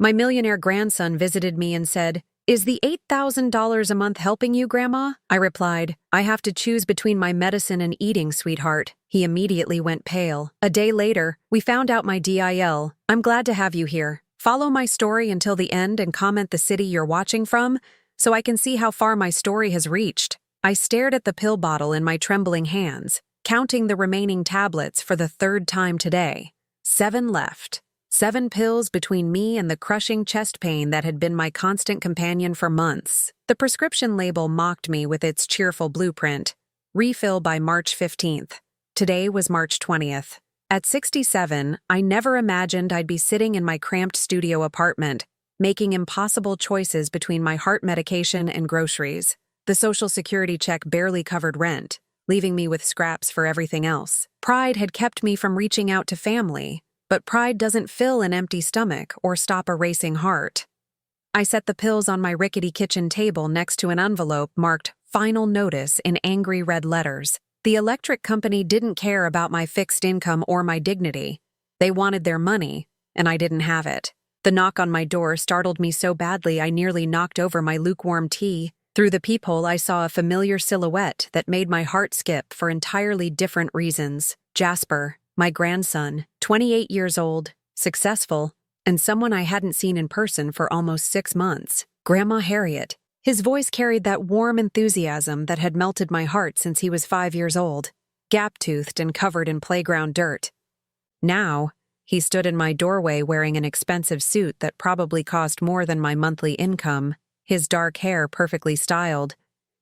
My millionaire grandson visited me and said, "Is the $8,000 a month helping you, Grandma?" I replied, "I have to choose between my medicine and eating, sweetheart." He immediately went pale. A day later, we found out my DIL. I'm glad to have you here. Follow my story until the end and comment the city you're watching from so I can see how far my story has reached. I stared at the pill bottle in my trembling hands, counting the remaining tablets for the third time today. 7 left. 7 pills between me and the crushing chest pain that had been my constant companion for months. The prescription label mocked me with its cheerful blueprint. Refill by March 15th. Today was March 20th. At 67, I never imagined I'd be sitting in my cramped studio apartment, making impossible choices between my heart medication and groceries. The Social Security check barely covered rent, leaving me with scraps for everything else. Pride had kept me from reaching out to family, but pride doesn't fill an empty stomach or stop a racing heart. I set the pills on my rickety kitchen table next to an envelope marked "Final Notice" in angry red letters. The electric company didn't care about my fixed income or my dignity. They wanted their money, and I didn't have it. The knock on my door startled me so badly I nearly knocked over my lukewarm tea. Through the peephole I saw a familiar silhouette that made my heart skip for entirely different reasons. Jasper, my grandson, 28 years old, successful, and someone I hadn't seen in person for almost 6 months. Grandma Harriet. His voice carried that warm enthusiasm that had melted my heart since he was 5 years old, gap-toothed and covered in playground dirt. Now, he stood in my doorway wearing an expensive suit that probably cost more than my monthly income, his dark hair perfectly styled,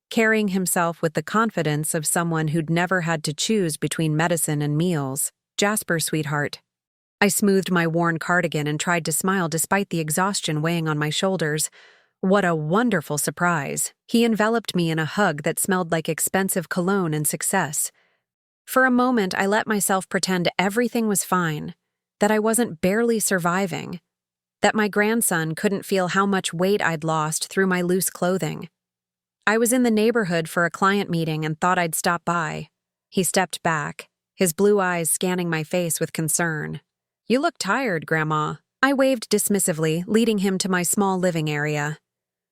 carrying himself with the confidence of someone who'd never had to choose between medicine and meals. "Jasper, sweetheart." I smoothed my worn cardigan and tried to smile despite the exhaustion weighing on my shoulders. What a wonderful surprise. He enveloped me in a hug that smelled like expensive cologne and success. For a moment, I let myself pretend everything was fine, that I wasn't barely surviving, that my grandson couldn't feel how much weight I'd lost through my loose clothing. I was in the neighborhood for a client meeting and thought I'd stop by. He stepped back, his blue eyes scanning my face with concern. "You look tired, Grandma." I waved dismissively, leading him to my small living area.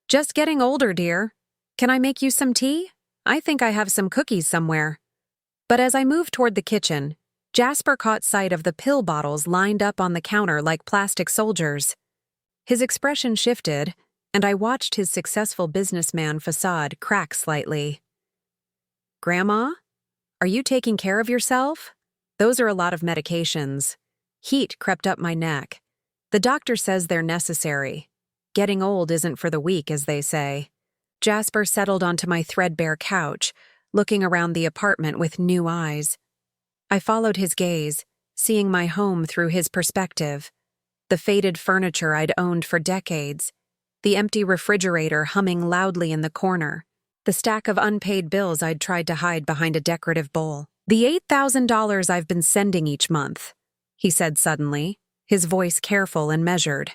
"Just getting older, dear. Can I make you some tea? I think I have some cookies somewhere." But as I moved toward the kitchen, Jasper caught sight of the pill bottles lined up on the counter like plastic soldiers. His expression shifted, and I watched his successful businessman facade crack slightly. "Grandma, are you taking care of yourself? Those are a lot of medications." Heat crept up my neck. "The doctor says they're necessary. Getting old isn't for the weak, as they say." Jasper settled onto my threadbare couch, looking around the apartment with new eyes. I followed his gaze, seeing my home through his perspective. The faded furniture I'd owned for decades, the empty refrigerator humming loudly in the corner, the stack of unpaid bills I'd tried to hide behind a decorative bowl. "The $8,000 I've been sending each month," he said suddenly, his voice careful and measured.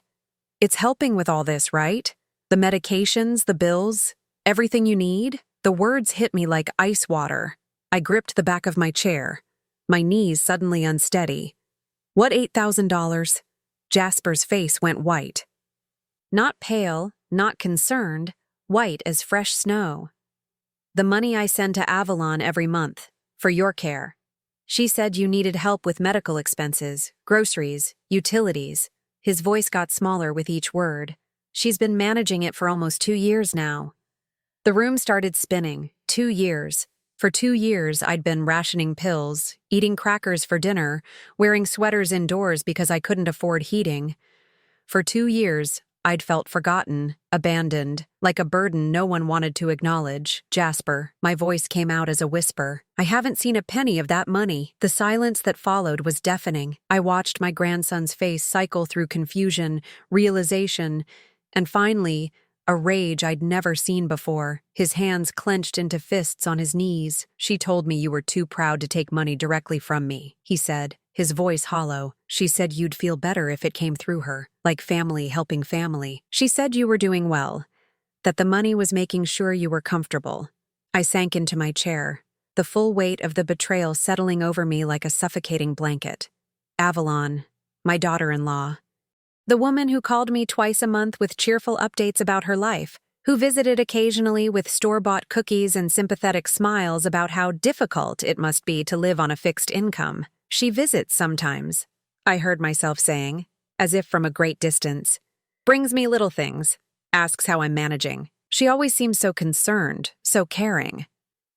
"It's helping with all this, right? The medications, the bills, everything you need?" The words hit me like ice water. I gripped the back of my chair, my knees suddenly unsteady. "What $8,000? Jasper's face went white. Not pale, not concerned, white as fresh snow. "The money I send to Avalon every month, for your care. She said you needed help with medical expenses, groceries, utilities." His voice got smaller with each word. "She's been managing it for almost 2 years now." The room started spinning. 2 years. For 2 years, I'd been rationing pills, eating crackers for dinner, wearing sweaters indoors because I couldn't afford heating. For 2 years, I'd felt forgotten, abandoned, like a burden no one wanted to acknowledge. "Jasper," my voice came out as a whisper. "I haven't seen a penny of that money." The silence that followed was deafening. I watched my grandson's face cycle through confusion, realization, and finally, a rage I'd never seen before. His hands clenched into fists on his knees. "She told me you were too proud to take money directly from me," he said, his voice hollow. "She said you'd feel better if it came through her, like family helping family. She said you were doing well, that the money was making sure you were comfortable." I sank into my chair, the full weight of the betrayal settling over me like a suffocating blanket. Avalon, my daughter-in-law, The woman who called me twice a month with cheerful updates about her life, who visited occasionally with store-bought cookies and sympathetic smiles about how difficult it must be to live on a fixed income. She visits sometimes, I heard myself saying, as if from a great distance. Brings me little things, asks how I'm managing. She always seems so concerned, so caring.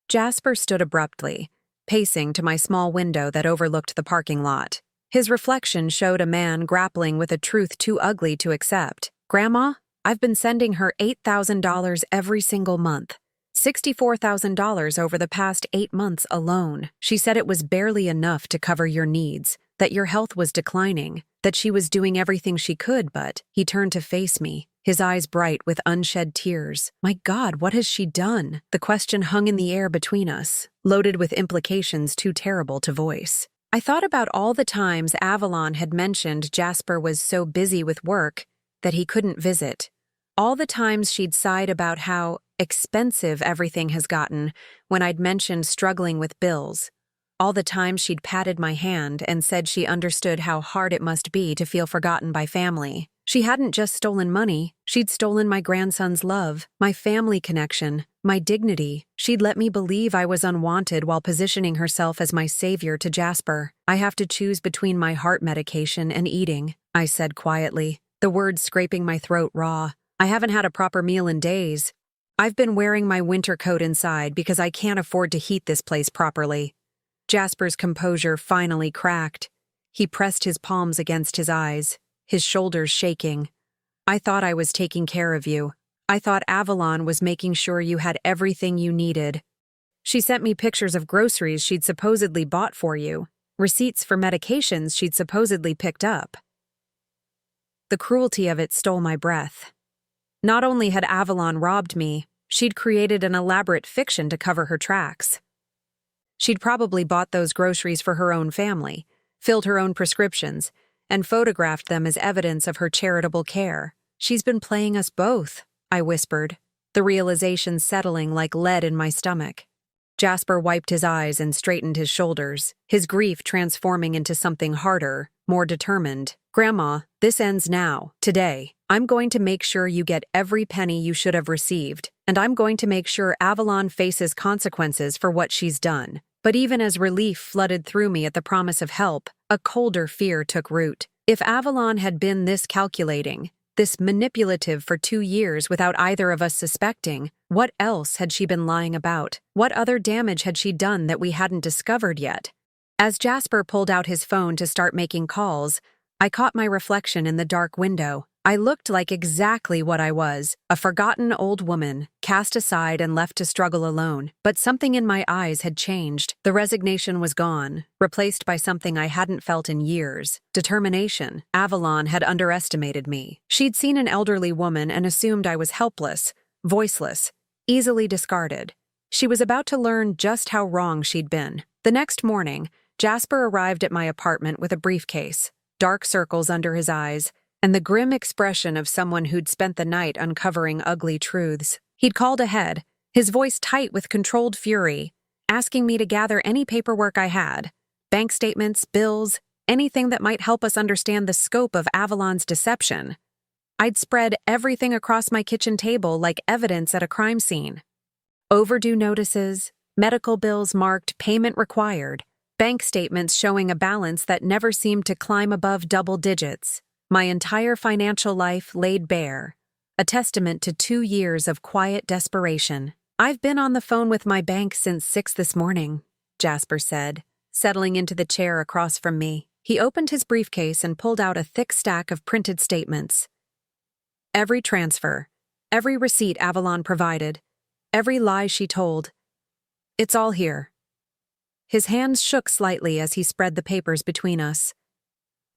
Jasper stood abruptly, pacing to my small window that overlooked the parking lot. His reflection showed a man grappling with a truth too ugly to accept. Grandma, I've been sending her $8,000 every single month. $64,000 over the past 8 months alone. She said it was barely enough to cover your needs, that your health was declining, that she was doing everything she could, but he turned to face me, his eyes bright with unshed tears. My God, what has she done? The question hung in the air between us, loaded with implications too terrible to voice. I thought about all the times Avalon had mentioned Jasper was so busy with work that he couldn't visit. All the times she'd sighed about how expensive everything has gotten when I'd mentioned struggling with bills. All the times she'd patted my hand and said she understood how hard it must be to feel forgotten by family. She hadn't just stolen money, she'd stolen my grandson's love, my family connection, my dignity. She'd let me believe I was unwanted while positioning herself as my savior to Jasper. I have to choose between my heart medication and eating, I said quietly, the words scraping my throat raw. I haven't had a proper meal in days. I've been wearing my winter coat inside because I can't afford to heat this place properly. Jasper's composure finally cracked. He pressed his palms against his eyes, his shoulders shaking. I thought I was taking care of you. I thought Avalon was making sure you had everything you needed. She sent me pictures of groceries she'd supposedly bought for you, receipts for medications she'd supposedly picked up. The cruelty of it stole my breath. Not only had Avalon robbed me, she'd created an elaborate fiction to cover her tracks. She'd probably bought those groceries for her own family, filled her own prescriptions, and photographed them as evidence of her charitable care. She's been playing us both, I whispered, the realization settling like lead in my stomach. Jasper wiped his eyes and straightened his shoulders, his grief transforming into something harder, more determined. Grandma, this ends now, today. I'm going to make sure you get every penny you should have received, and I'm going to make sure Avalon faces consequences for what she's done. But even as relief flooded through me at the promise of help, a colder fear took root. If Avalon had been this calculating, this manipulative for 2 years without either of us suspecting, what else had she been lying about? What other damage had she done that we hadn't discovered yet? As Jasper pulled out his phone to start making calls, I caught my reflection in the dark window. I looked like exactly what I was, a forgotten old woman, cast aside and left to struggle alone. But something in my eyes had changed. The resignation was gone, replaced by something I hadn't felt in years. Determination. Avalon had underestimated me. She'd seen an elderly woman and assumed I was helpless, voiceless, easily discarded. She was about to learn just how wrong she'd been. The next morning, Jasper arrived at my apartment with a briefcase, dark circles under his eyes, and the grim expression of someone who'd spent the night uncovering ugly truths. He'd called ahead, his voice tight with controlled fury, asking me to gather any paperwork I had, bank statements, bills, anything that might help us understand the scope of Avalon's deception. I'd spread everything across my kitchen table like evidence at a crime scene. Overdue notices, medical bills marked payment required, bank statements showing a balance that never seemed to climb above double digits. My entire financial life laid bare, a testament to 2 years of quiet desperation. I've been on the phone with my bank since 6 this morning, Jasper said, settling into the chair across from me. He opened his briefcase and pulled out a thick stack of printed statements. Every transfer, every receipt Avalon provided, every lie she told. It's all here. His hands shook slightly as he spread the papers between us.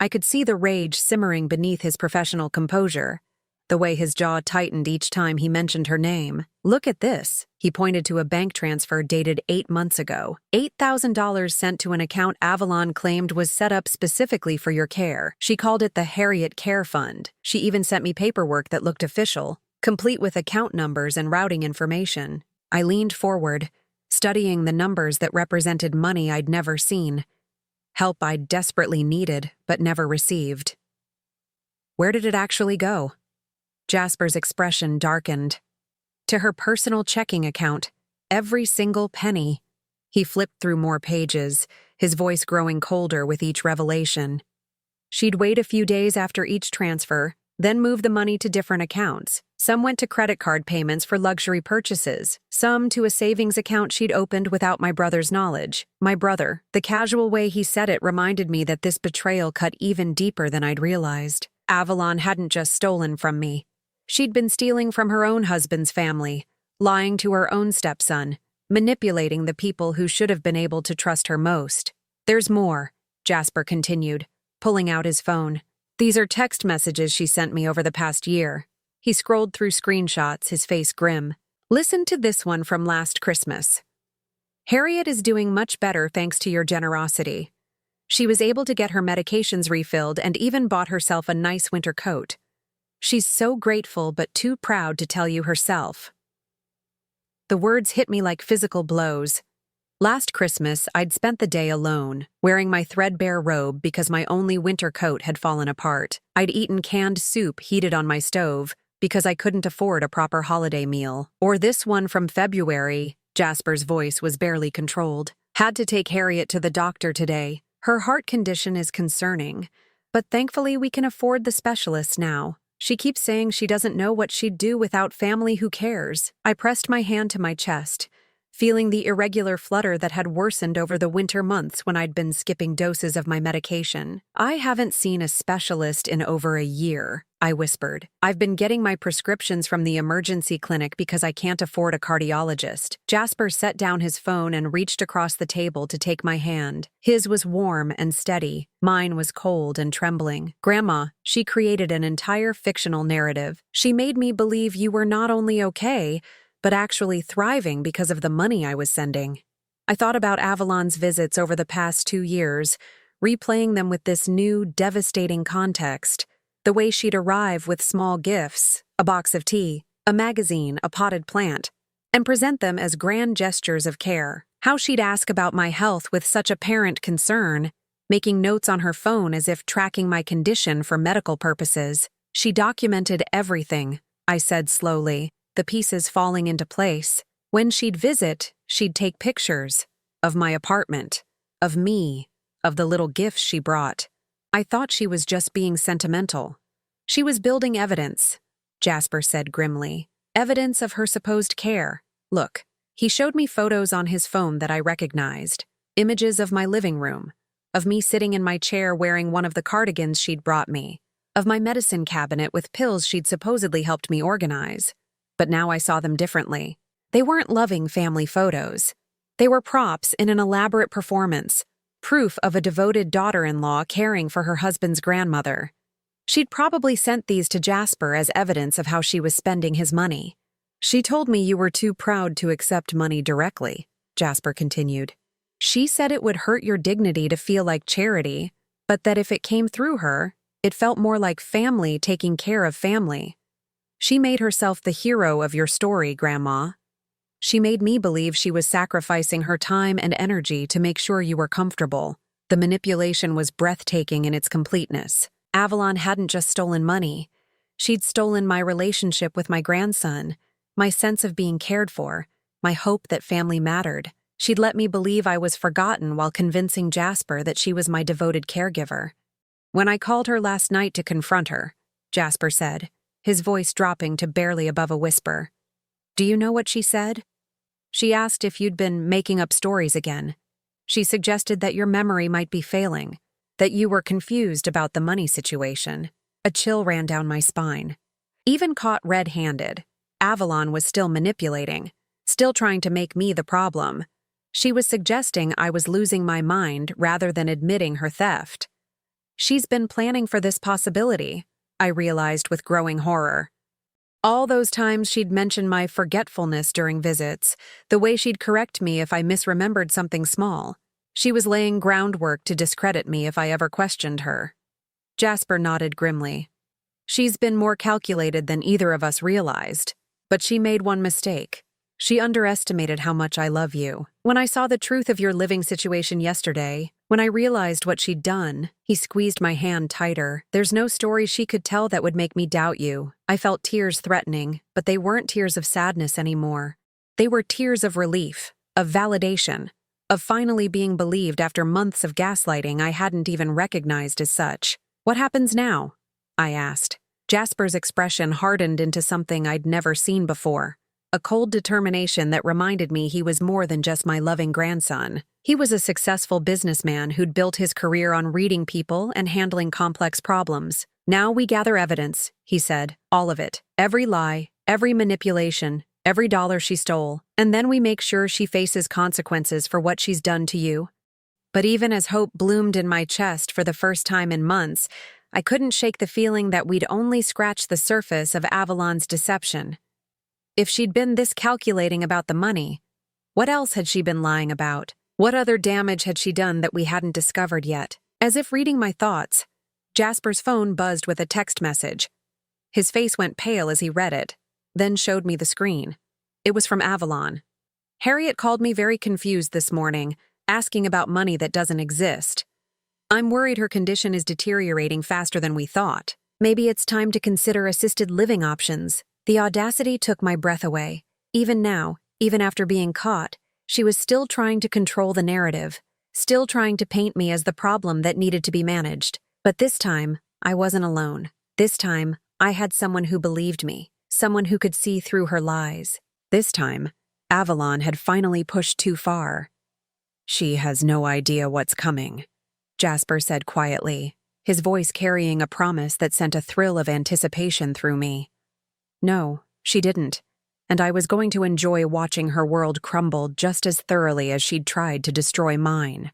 I could see the rage simmering beneath his professional composure, the way his jaw tightened each time he mentioned her name. Look at this. He pointed to a bank transfer dated 8 months ago. $8,000 sent to an account Avalon claimed was set up specifically for your care. She called it the Harriet Care Fund. She even sent me paperwork that looked official, complete with account numbers and routing information. I leaned forward, studying the numbers that represented money I'd never seen. Help I'd desperately needed, but never received. Where did it actually go? Jasper's expression darkened. To her personal checking account, every single penny. He flipped through more pages, his voice growing colder with each revelation. She'd wait a few days after each transfer, then move the money to different accounts. Some went to credit card payments for luxury purchases, some to a savings account she'd opened without my brother's knowledge. My brother, the casual way he said it reminded me that this betrayal cut even deeper than I'd realized. Avalon hadn't just stolen from me. She'd been stealing from her own husband's family, lying to her own stepson, manipulating the people who should have been able to trust her most. There's more, Jasper continued, pulling out his phone. These are text messages she sent me over the past year. He scrolled through screenshots, his face grim. Listen to this one from last Christmas. Harriet is doing much better thanks to your generosity. She was able to get her medications refilled and even bought herself a nice winter coat. She's so grateful but too proud to tell you herself. The words hit me like physical blows. Last Christmas, I'd spent the day alone, wearing my threadbare robe because my only winter coat had fallen apart. I'd eaten canned soup heated on my stove because I couldn't afford a proper holiday meal. Or this one from February, Jasper's voice was barely controlled. Had to take Harriet to the doctor today. Her heart condition is concerning, but thankfully we can afford the specialist now. She keeps saying she doesn't know what she'd do without family who cares. I pressed my hand to my chest, feeling the irregular flutter that had worsened over the winter months when I'd been skipping doses of my medication. I haven't seen a specialist in over a year, I whispered. I've been getting my prescriptions from the emergency clinic because I can't afford a cardiologist. Jasper set down his phone and reached across the table to take my hand. His was warm and steady. Mine was cold and trembling. Grandma, she created an entire fictional narrative. She made me believe you were not only okay, but actually thriving because of the money I was sending. I thought about Avalon's visits over the past 2 years, replaying them with this new, devastating context. The way she'd arrive with small gifts, a box of tea, a magazine, a potted plant, and present them as grand gestures of care. How she'd ask about my health with such apparent concern, making notes on her phone as if tracking my condition for medical purposes. She documented everything, I said slowly, the pieces falling into place. When she'd visit, she'd take pictures of my apartment, of me, of the little gifts she brought. I thought she was just being sentimental. She was building evidence, Jasper said grimly. Evidence of her supposed care. Look, he showed me photos on his phone that I recognized. Images of my living room, of me sitting in my chair wearing one of the cardigans she'd brought me, of my medicine cabinet with pills she'd supposedly helped me organize. But now I saw them differently. They weren't loving family photos. They were props in an elaborate performance, proof of a devoted daughter-in-law caring for her husband's grandmother. She'd probably sent these to Jasper as evidence of how she was spending his money. She told me you were too proud to accept money directly, Jasper continued. She said it would hurt your dignity to feel like charity, but that if it came through her, it felt more like family taking care of family. She made herself the hero of your story, Grandma. She made me believe she was sacrificing her time and energy to make sure you were comfortable. The manipulation was breathtaking in its completeness. Avalon hadn't just stolen money. She'd stolen my relationship with my grandson, my sense of being cared for, my hope that family mattered. She'd let me believe I was forgotten while convincing Jasper that she was my devoted caregiver. When I called her last night to confront her, Jasper said, his voice dropping to barely above a whisper. Do you know what she said? She asked if you'd been making up stories again. She suggested that your memory might be failing, that you were confused about the money situation. A chill ran down my spine. Even caught red-handed, Avalon was still manipulating, still trying to make me the problem. She was suggesting I was losing my mind rather than admitting her theft. She's been planning for this possibility, I realized with growing horror. All those times she'd mention my forgetfulness during visits, the way she'd correct me if I misremembered something small. She was laying groundwork to discredit me if I ever questioned her. Jasper nodded grimly. She's been more calculated than either of us realized, but she made one mistake. She underestimated how much I love you. When I saw the truth of your living situation yesterday, When I realized what she'd done, he squeezed my hand tighter. There's no story she could tell that would make me doubt you. I felt tears threatening, but they weren't tears of sadness anymore. They were tears of relief, of validation, of finally being believed after months of gaslighting I hadn't even recognized as such. What happens now? I asked. Jasper's expression hardened into something I'd never seen before. A cold determination that reminded me he was more than just my loving grandson. He was a successful businessman who'd built his career on reading people and handling complex problems. Now we gather evidence, he said, all of it. Every lie, every manipulation, every dollar she stole, and then we make sure she faces consequences for what she's done to you. But even as hope bloomed in my chest for the first time in months, I couldn't shake the feeling that we'd only scratched the surface of Avalon's deception. If she'd been this calculating about the money, what else had she been lying about? What other damage had she done that we hadn't discovered yet? As if reading my thoughts, Jasper's phone buzzed with a text message. His face went pale as he read it, then showed me the screen. It was from Avalon. Harriet called me very confused this morning, asking about money that doesn't exist. I'm worried her condition is deteriorating faster than we thought. Maybe it's time to consider assisted living options. The audacity took my breath away. Even now, even after being caught, she was still trying to control the narrative, still trying to paint me as the problem that needed to be managed. But this time, I wasn't alone. This time, I had someone who believed me, someone who could see through her lies. This time, Avalon had finally pushed too far. She has no idea what's coming, Jasper said quietly, his voice carrying a promise that sent a thrill of anticipation through me. No, she didn't, and I was going to enjoy watching her world crumble just as thoroughly as she'd tried to destroy mine.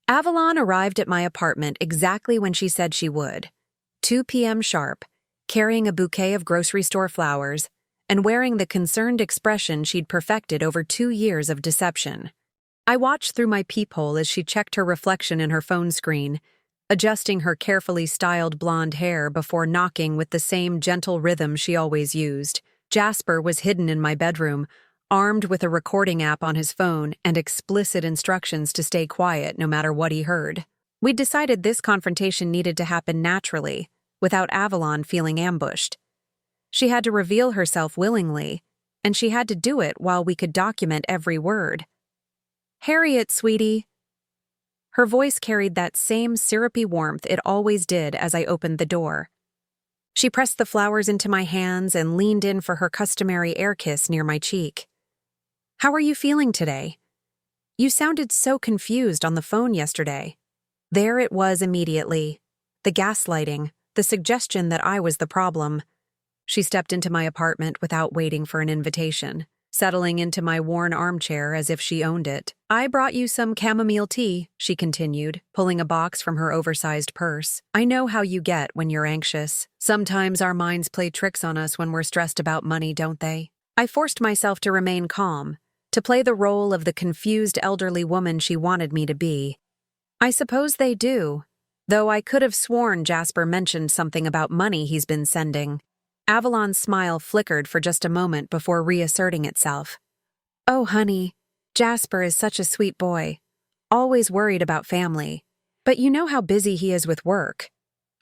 Avalon arrived at my apartment exactly when she said she would, 2 p.m. sharp, carrying a bouquet of grocery store flowers and wearing the concerned expression she'd perfected over 2 years of deception. I watched through my peephole as she checked her reflection in her phone screen, adjusting her carefully styled blonde hair before knocking with the same gentle rhythm she always used. Jasper was hidden in my bedroom, armed with a recording app on his phone and explicit instructions to stay quiet no matter what he heard. We'd decided this confrontation needed to happen naturally, without Avalon feeling ambushed. She had to reveal herself willingly, and she had to do it while we could document every word. "Harriet, sweetie." Her voice carried that same syrupy warmth it always did as I opened the door. She pressed the flowers into my hands and leaned in for her customary air kiss near my cheek. "How are you feeling today? You sounded so confused on the phone yesterday." There it was immediately. The gaslighting, the suggestion that I was the problem. She stepped into my apartment without waiting for an invitation, settling into my worn armchair as if she owned it. "I brought you some chamomile tea," she continued, pulling a box from her oversized purse. "I know how you get when you're anxious. Sometimes our minds play tricks on us when we're stressed about money, don't they?" I forced myself to remain calm, to play the role of the confused elderly woman she wanted me to be. "I suppose they do, though I could have sworn Jasper mentioned something about money he's been sending." Avalon's smile flickered for just a moment before reasserting itself. "Oh, honey, Jasper is such a sweet boy. Always worried about family. But you know how busy he is with work.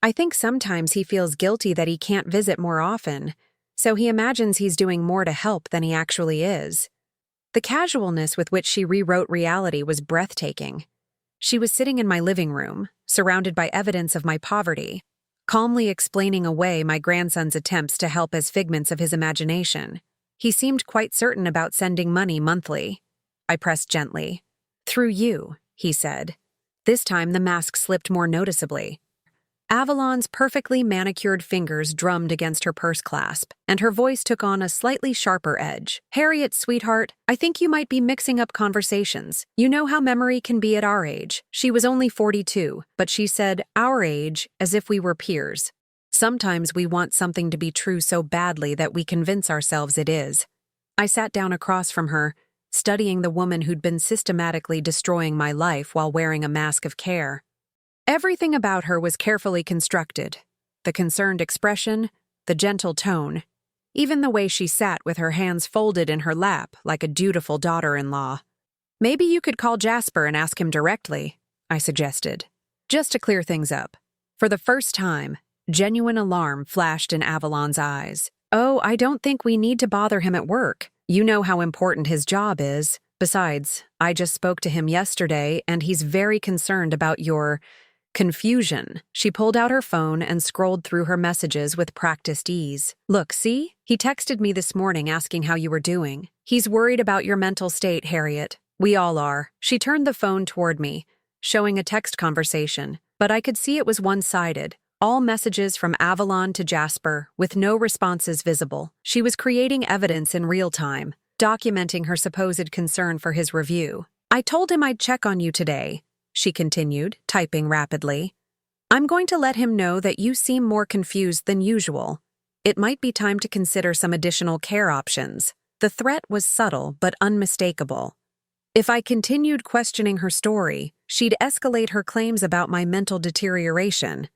I think sometimes he feels guilty that he can't visit more often, so he imagines he's doing more to help than he actually is." The casualness with which she rewrote reality was breathtaking. She was sitting in my living room, surrounded by evidence of my poverty, calmly explaining away my grandson's attempts to help as figments of his imagination. He seemed quite certain about sending money monthly. I pressed gently. "Through you," he said. This time the mask slipped more noticeably. Avalon's perfectly manicured fingers drummed against her purse clasp, and her voice took on a slightly sharper edge. "Harriet, sweetheart, I think you might be mixing up conversations. You know how memory can be at our age." She was only 42, but she said "our age" as if we were peers. Sometimes we want something to be true so badly that we convince ourselves it is. I sat down across from her, studying the woman who'd been systematically destroying my life while wearing a mask of care. Everything about her was carefully constructed. The concerned expression, the gentle tone, even the way she sat with her hands folded in her lap like a dutiful daughter-in-law. "Maybe you could call Jasper and ask him directly," I suggested, just to clear things up. For the first time, genuine alarm flashed in Avalon's eyes. Oh, I don't think we need to bother him at work. You know how important his job is. Besides, I just spoke to him yesterday, and he's very concerned about your confusion. She pulled out her phone and scrolled through her messages with practiced ease. Look, see? He texted me this morning asking how you were doing. He's worried about your mental state, Harriet. We all are. She turned the phone toward me, showing a text conversation, but I could see it was one-sided. All messages from Avalon to Jasper, with no responses visible. She was creating evidence in real time, documenting her supposed concern for his review. I told him I'd check on you today, she continued, typing rapidly. I'm going to let him know that you seem more confused than usual. It might be time to consider some additional care options. The threat was subtle but unmistakable. If I continued questioning her story, she'd escalate her claims about my mental deterioration.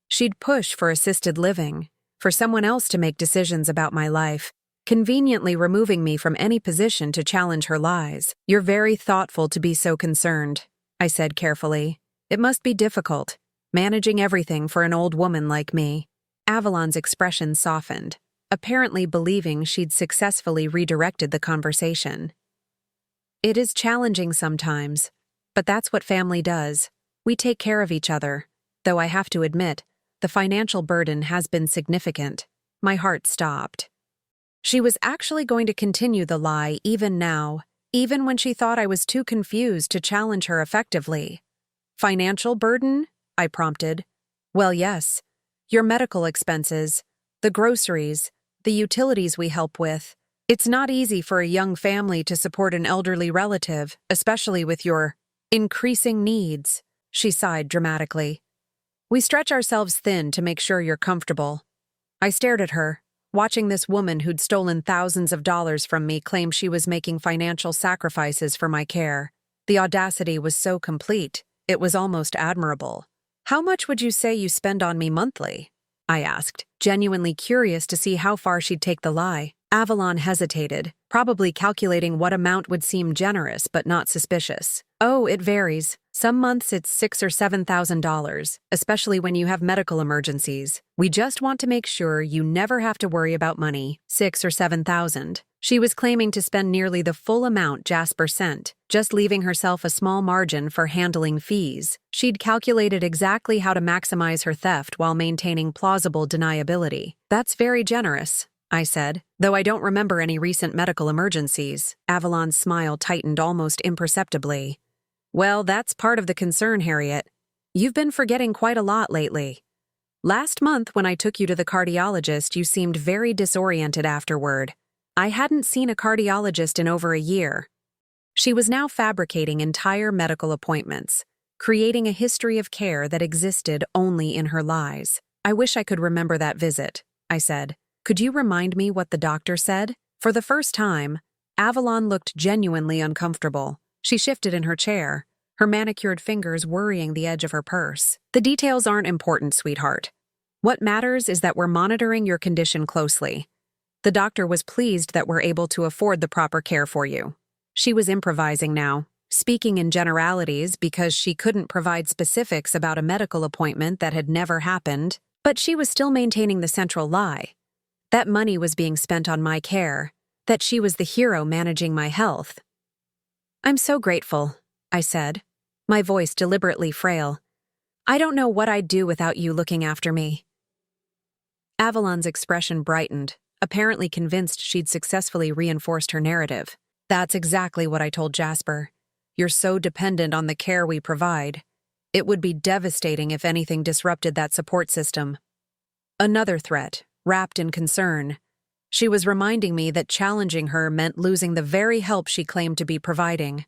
She'd push for assisted living, for someone else to make decisions about my life, conveniently removing me from any position to challenge her lies. You're very thoughtful to be so concerned, I said carefully. It must be difficult, managing everything for an old woman like me. Avalon's expression softened, apparently believing she'd successfully redirected the conversation. It is challenging sometimes, but that's what family does. We take care of each other, though I have to admit, the financial burden has been significant. My heart stopped. She was actually going to continue the lie even now, even when she thought I was too confused to challenge her effectively. Financial burden? I prompted. Well, yes. Your medical expenses, the groceries, the utilities we help with. It's not easy for a young family to support an elderly relative, especially with your increasing needs, she sighed dramatically. We stretch ourselves thin to make sure you're comfortable. I stared at her, watching this woman who'd stolen thousands of dollars from me claim she was making financial sacrifices for my care. The audacity was so complete, it was almost admirable. How much would you say you spend on me monthly? I asked, genuinely curious to see how far she'd take the lie. Avalon hesitated, probably calculating what amount would seem generous but not suspicious. Oh, it varies. Some months it's $6,000 or $7,000, especially when you have medical emergencies. We just want to make sure you never have to worry about money. $6,000 or $7,000. She was claiming to spend nearly the full amount Jasper sent, just leaving herself a small margin for handling fees. She'd calculated exactly how to maximize her theft while maintaining plausible deniability. That's very generous, I said, though I don't remember any recent medical emergencies. Avalon's smile tightened almost imperceptibly. Well, that's part of the concern, Harriet. You've been forgetting quite a lot lately. Last month, when I took you to the cardiologist, you seemed very disoriented afterward. I hadn't seen a cardiologist in over a year. She was now fabricating entire medical appointments, creating a history of care that existed only in her lies. I wish I could remember that visit, I said. Could you remind me what the doctor said? For the first time, Avalon looked genuinely uncomfortable. She shifted in her chair, her manicured fingers worrying the edge of her purse. The details aren't important, sweetheart. What matters is that we're monitoring your condition closely. The doctor was pleased that we're able to afford the proper care for you. She was improvising now, speaking in generalities because she couldn't provide specifics about a medical appointment that had never happened, but she was still maintaining the central lie. That money was being spent on my care, that she was the hero managing my health. I'm so grateful, I said, my voice deliberately frail. I don't know what I'd do without you looking after me. Avalon's expression brightened, apparently convinced she'd successfully reinforced her narrative. That's exactly what I told Jasper. You're so dependent on the care we provide. It would be devastating if anything disrupted that support system. Another threat, wrapped in concern. She was reminding me that challenging her meant losing the very help she claimed to be providing.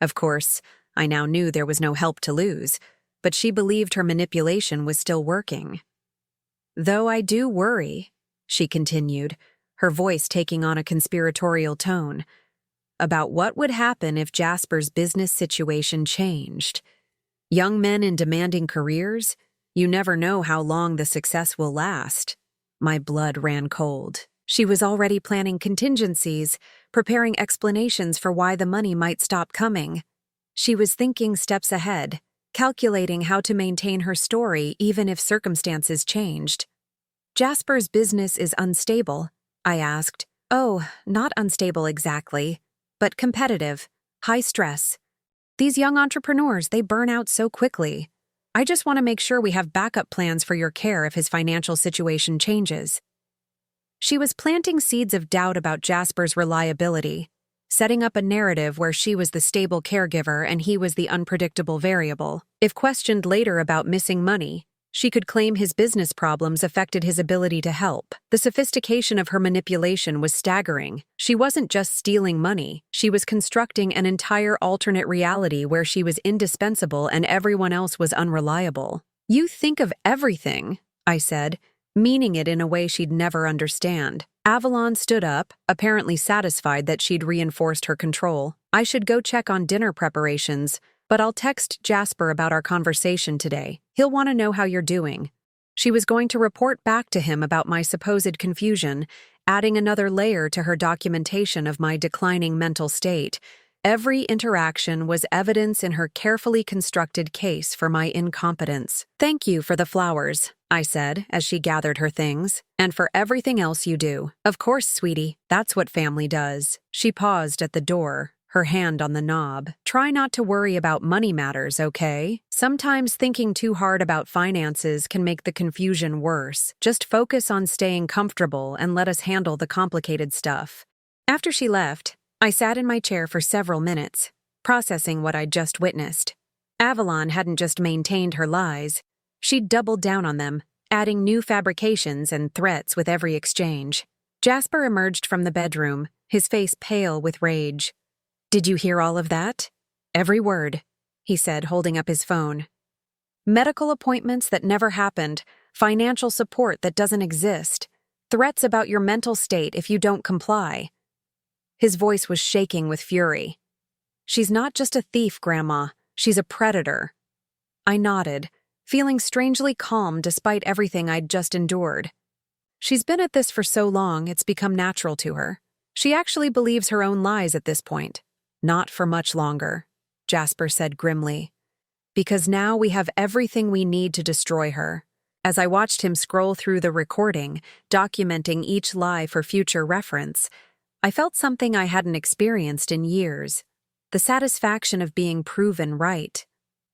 Of course, I now knew there was no help to lose, but she believed her manipulation was still working. Though I do worry, she continued, her voice taking on a conspiratorial tone, about what would happen if Jasper's business situation changed. Young men in demanding careers, you never know how long the success will last. My blood ran cold. She was already planning contingencies, preparing explanations for why the money might stop coming. She was thinking steps ahead, calculating how to maintain her story even if circumstances changed. "Jasper's business is unstable?" I asked. "Oh, not unstable exactly, but competitive, high stress. These young entrepreneurs, they burn out so quickly. I just want to make sure we have backup plans for your care if his financial situation changes." She was planting seeds of doubt about Jasper's reliability, setting up a narrative where she was the stable caregiver and he was the unpredictable variable. If questioned later about missing money, she could claim his business problems affected his ability to help. The sophistication of her manipulation was staggering. She wasn't just stealing money, she was constructing an entire alternate reality where she was indispensable and everyone else was unreliable. "You think of everything," I said, meaning it in a way she'd never understand. Avalon stood up, apparently satisfied that she'd reinforced her control. "I should go check on dinner preparations, but I'll text Jasper about our conversation today. He'll want to know how you're doing." She was going to report back to him about my supposed confusion, adding another layer to her documentation of my declining mental state. Every interaction was evidence in her carefully constructed case for my incompetence. "Thank you for the flowers," I said as she gathered her things, "and for everything else you do." "Of course, sweetie. That's what family does." She paused at the door, her hand on the knob. "Try not to worry about money matters, okay? Sometimes thinking too hard about finances can make the confusion worse. Just focus on staying comfortable and let us handle the complicated stuff." After she left, I sat in my chair for several minutes, processing what I'd just witnessed. Avalon hadn't just maintained her lies, she'd doubled down on them, adding new fabrications and threats with every exchange. Jasper emerged from the bedroom, his face pale with rage. "Did you hear all of that?" "Every word," he said, holding up his phone. "Medical appointments that never happened, financial support that doesn't exist, threats about your mental state if you don't comply." His voice was shaking with fury. "She's not just a thief, Grandma. She's a predator." I nodded, feeling strangely calm despite everything I'd just endured. She's been at this for so long, it's become natural to her. She actually believes her own lies at this point. "Not for much longer," Jasper said grimly. "Because now we have everything we need to destroy her." As I watched him scroll through the recording, documenting each lie for future reference, I felt something I hadn't experienced in years. The satisfaction of being proven right.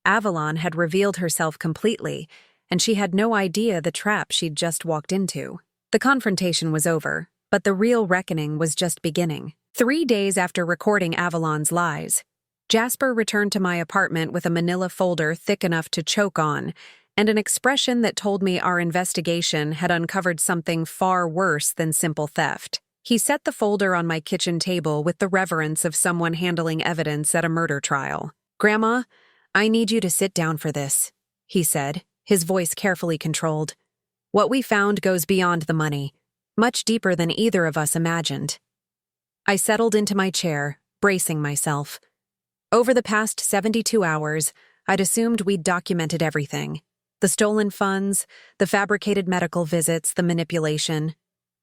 Avalon had revealed herself completely, and she had no idea the trap she'd just walked into. The confrontation was over, but the real reckoning was just beginning. 3 days after recording Avalon's lies, Jasper returned to my apartment with a manila folder thick enough to choke on, and an expression that told me our investigation had uncovered something far worse than simple theft. He set the folder on my kitchen table with the reverence of someone handling evidence at a murder trial. "Grandma, I need you to sit down for this," he said, his voice carefully controlled. "What we found goes beyond the money, much deeper than either of us imagined." I settled into my chair, bracing myself. Over the past 72 hours, I'd assumed we'd documented everything. The stolen funds, the fabricated medical visits, the manipulation.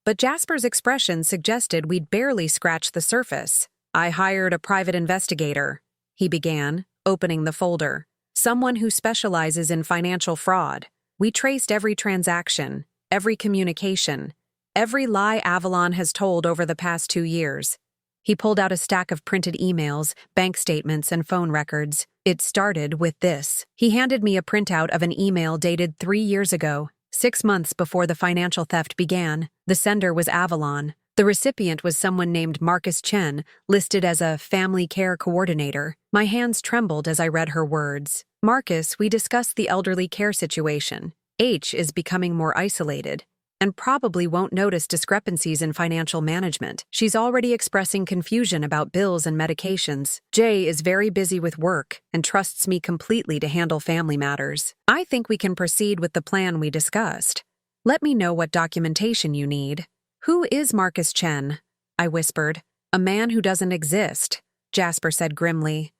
But Jasper's expression suggested we'd barely scratched the surface. "I hired a private investigator," he began, opening the folder. "Someone who specializes in financial fraud. We traced every transaction, every communication, every lie Avalon has told over the past 2 years." He pulled out a stack of printed emails, bank statements, and phone records. "It started with this." He handed me a printout of an email dated 3 years ago, 6 months before the financial theft began. The sender was Avalon. The recipient was someone named Marcus Chen, listed as a family care coordinator. My hands trembled as I read her words. "Marcus, we discussed the elderly care situation. H is becoming more isolated and probably won't notice discrepancies in financial management. She's already expressing confusion about bills and medications. J is very busy with work and trusts me completely to handle family matters. I think we can proceed with the plan we discussed. Let me know what documentation you need." "Who is Marcus Chen?" I whispered. "A man who doesn't exist," Jasper said grimly.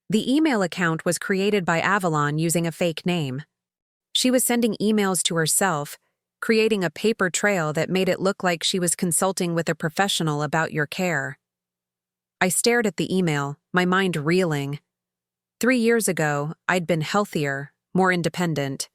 The email account was created by Avalon using a fake name. She was sending emails to herself, creating a paper trail that made it look like she was consulting with a professional about your care. I stared at the email, my mind reeling. 3 years ago, I'd been healthier, more independent.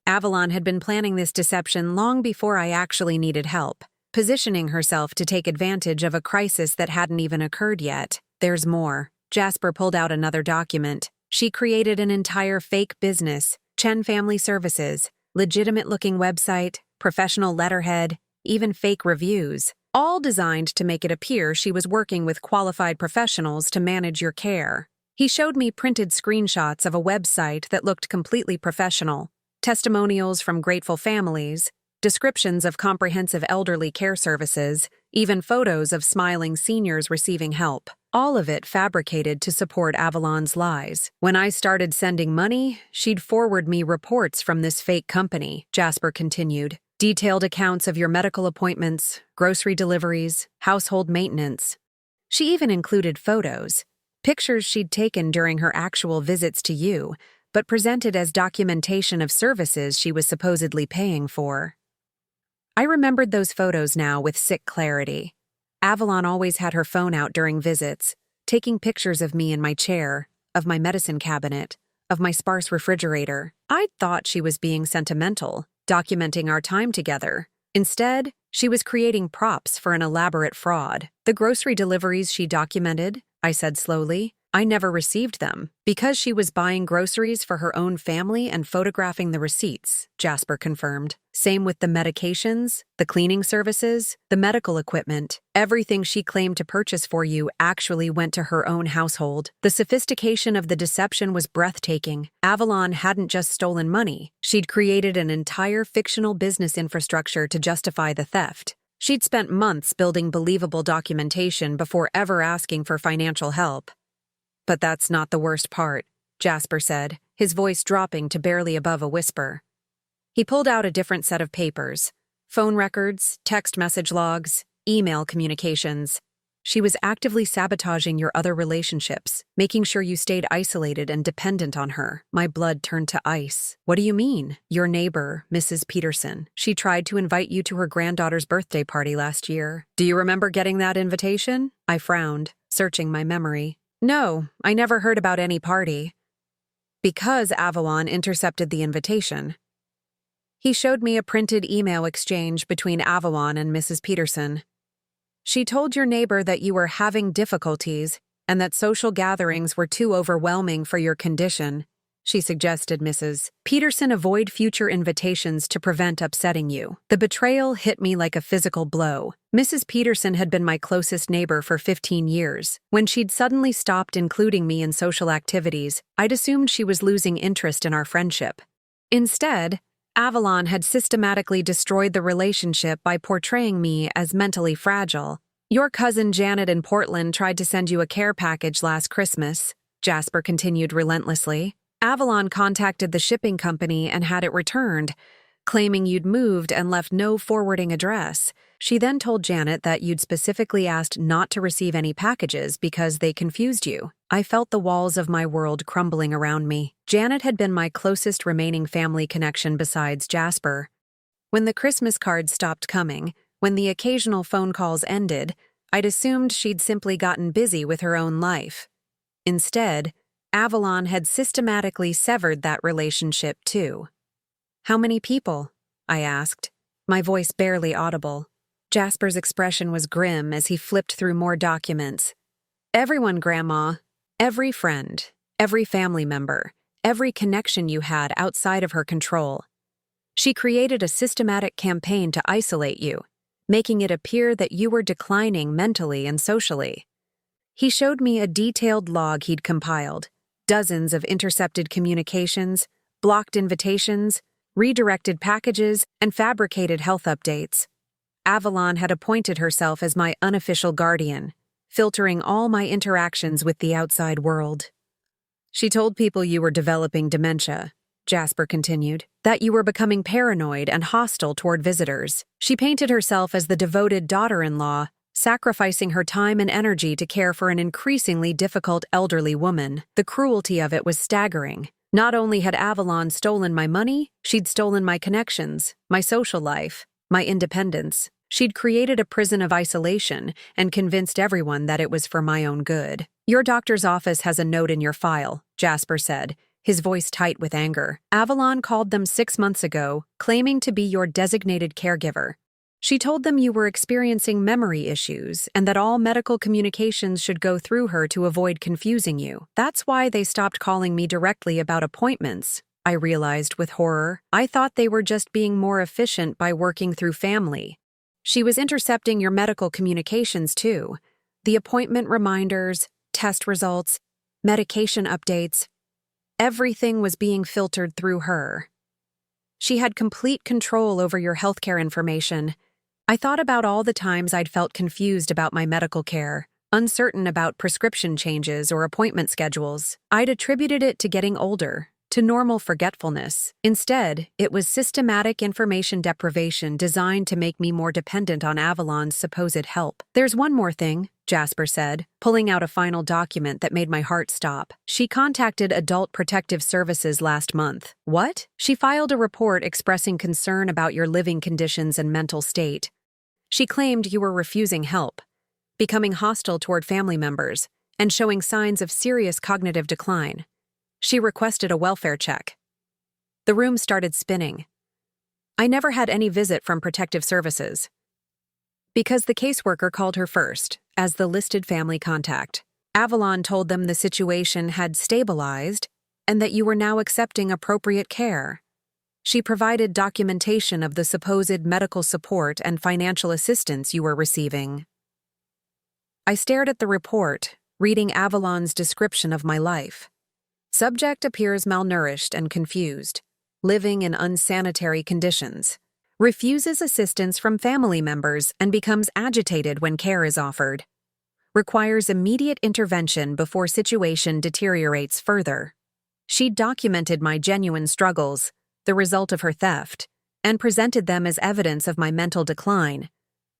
Avalon had been planning this deception long before I actually needed help, positioning herself to take advantage of a crisis that hadn't even occurred yet. There's more. Jasper pulled out another document. She created an entire fake business, Chen Family Services, legitimate-looking website, professional letterhead, even fake reviews, all designed to make it appear she was working with qualified professionals to manage your care. He showed me printed screenshots of a website that looked completely professional, testimonials from grateful families, descriptions of comprehensive elderly care services, even photos of smiling seniors receiving help. All of it fabricated to support Avalon's lies. When I started sending money, she'd forward me reports from this fake company, Jasper continued. Detailed accounts of your medical appointments, grocery deliveries, household maintenance. She even included photos, pictures she'd taken during her actual visits to you, but presented as documentation of services she was supposedly paying for. I remembered those photos now with sick clarity. Avalon always had her phone out during visits, taking pictures of me in my chair, of my medicine cabinet, of my sparse refrigerator. I'd thought she was being sentimental, documenting our time together. Instead, she was creating props for an elaborate fraud. The grocery deliveries she documented, I said slowly, I never received them. Because she was buying groceries for her own family and photographing the receipts, Jasper confirmed. Same with the medications, the cleaning services, the medical equipment. Everything she claimed to purchase for you actually went to her own household. The sophistication of the deception was breathtaking. Avalon hadn't just stolen money. She'd created an entire fictional business infrastructure to justify the theft. She'd spent months building believable documentation before ever asking for financial help. But that's not the worst part, Jasper said, his voice dropping to barely above a whisper. He pulled out a different set of papers. Phone records, text message logs, email communications. She was actively sabotaging your other relationships, making sure you stayed isolated and dependent on her. My blood turned to ice. What do you mean? Your neighbor, Mrs. Peterson. She tried to invite you to her granddaughter's birthday party last year. Do you remember getting that invitation? I frowned, searching my memory. No, I never heard about any party. Because Avalon intercepted the invitation. He showed me a printed email exchange between Avalon and Mrs. Peterson. She told your neighbor that you were having difficulties and that social gatherings were too overwhelming for your condition. She suggested Mrs. Peterson avoid future invitations to prevent upsetting you. The betrayal hit me like a physical blow. Mrs. Peterson had been my closest neighbor for 15 years. When she'd suddenly stopped including me in social activities, I'd assumed she was losing interest in our friendship. Instead, Avalon had systematically destroyed the relationship by portraying me as mentally fragile. Your cousin Janet in Portland tried to send you a care package last Christmas, Jasper continued relentlessly. Avalon contacted the shipping company and had it returned, claiming you'd moved and left no forwarding address. She then told Janet that you'd specifically asked not to receive any packages because they confused you. I felt the walls of my world crumbling around me. Janet had been my closest remaining family connection besides Jasper. When the Christmas cards stopped coming, when the occasional phone calls ended, I'd assumed she'd simply gotten busy with her own life. Instead, Avalon had systematically severed that relationship too. How many people? I asked, my voice barely audible. Jasper's expression was grim as he flipped through more documents. Everyone, Grandma. Every friend. Every family member. Every connection you had outside of her control. She created a systematic campaign to isolate you, making it appear that you were declining mentally and socially. He showed me a detailed log he'd compiled. Dozens of intercepted communications, blocked invitations, redirected packages, and fabricated health updates. Avalon had appointed herself as my unofficial guardian, filtering all my interactions with the outside world. She told people you were developing dementia, Jasper continued, that you were becoming paranoid and hostile toward visitors. She painted herself as the devoted daughter-in-law, sacrificing her time and energy to care for an increasingly difficult elderly woman. The cruelty of it was staggering. Not only had Avalon stolen my money, she'd stolen my connections, my social life, my independence. She'd created a prison of isolation and convinced everyone that it was for my own good. "Your doctor's office has a note in your file," Jasper said, his voice tight with anger. "Avalon called them 6 months ago, claiming to be your designated caregiver. She told them you were experiencing memory issues and that all medical communications should go through her to avoid confusing you. That's why they stopped calling me directly about appointments," I realized with horror. "I thought they were just being more efficient by working through family. She was intercepting your medical communications too. The appointment reminders, test results, medication updates. Everything was being filtered through her. She had complete control over your healthcare information. I thought about all the times I'd felt confused about my medical care, uncertain about prescription changes or appointment schedules. I'd attributed it to getting older, to normal forgetfulness. Instead, it was systematic information deprivation designed to make me more dependent on Avalon's supposed help. "There's one more thing," Jasper said, pulling out a final document that made my heart stop. "She contacted Adult Protective Services last month." "What?" "She filed a report expressing concern about your living conditions and mental state. She claimed you were refusing help, becoming hostile toward family members, and showing signs of serious cognitive decline. She requested a welfare check." The room started spinning. I never had any visit from Protective Services, because the caseworker called her first, as the listed family contact. Avalon told them the situation had stabilized and that you were now accepting appropriate care. She provided documentation of the supposed medical support and financial assistance you were receiving. I stared at the report, reading Avalon's description of my life. Subject appears malnourished and confused, living in unsanitary conditions, refuses assistance from family members and becomes agitated when care is offered, requires immediate intervention before situation deteriorates further. She documented my genuine struggles, the result of her theft, and presented them as evidence of my mental decline.